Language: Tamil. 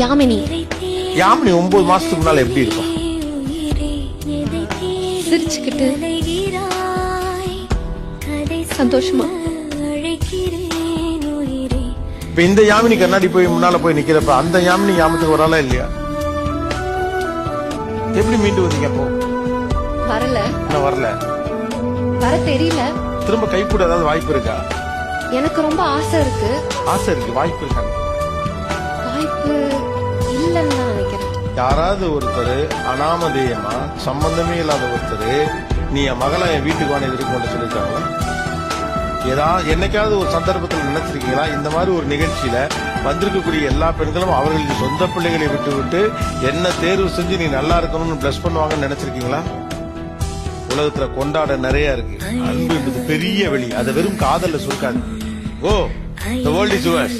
யாமினி. யாமினி 9 மாசத்துக்கு முன்னால எப்படி இருக்கும்? சிரிச்சுக்கிட்டு சந்தோஷமா. இப்ப இந்த யாமினி கண்ணாடி போய் முன்னால போய் நிக்கிறப்ப அந்த யாமினி ஞாபகத்துக்கு வராளா இல்லையா? எப்படி மீண்டு வந்தீங்க அப்போ? வரல. நான் வரல. வர தெரியல. திரும்ப கை கூட ஏதாவது வாய்ப்பு இருக்கா? எனக்கு ரொம்ப ஆசை இருக்கு. ஆசை இருக்கு, வாய்ப்பு இருக்கா? வாய்ப்பு இல்லன்னு நான் நினைக்கிறேன். யாராவது ஒருத்தர் அனாமதேயமா சம்பந்தமே இல்லாத ஒருத்தர் நீ என் மகளை என் வீட்டுக்கு வாங்க எதிர்ப்பு சொல்லிருக்காங்களா? என்னைக்காவது ஒரு சந்தர்ப்பத்தில் நினைச்சிருக்கீங்களா இந்த மாதிரி ஒரு நிகழ்ச்சியில வந்திருக்கக்கூடிய எல்லா பெண்களும் அவர்களுக்கு சொந்த பிள்ளைகளை விட்டு விட்டு என்ன தேர்வு செஞ்சு நீ நல்லா இருக்கணும்னு பிளஸ் பண்ணுவாங்கன்னு நினைச்சிருக்கீங்களா? உலகத்துல கொண்டாட நிறைய இருக்கு. அன்பு என்பது பெரிய வெளி, அதை வெறும் காதல்ல சுருக்காது. ஓ, the world is yours.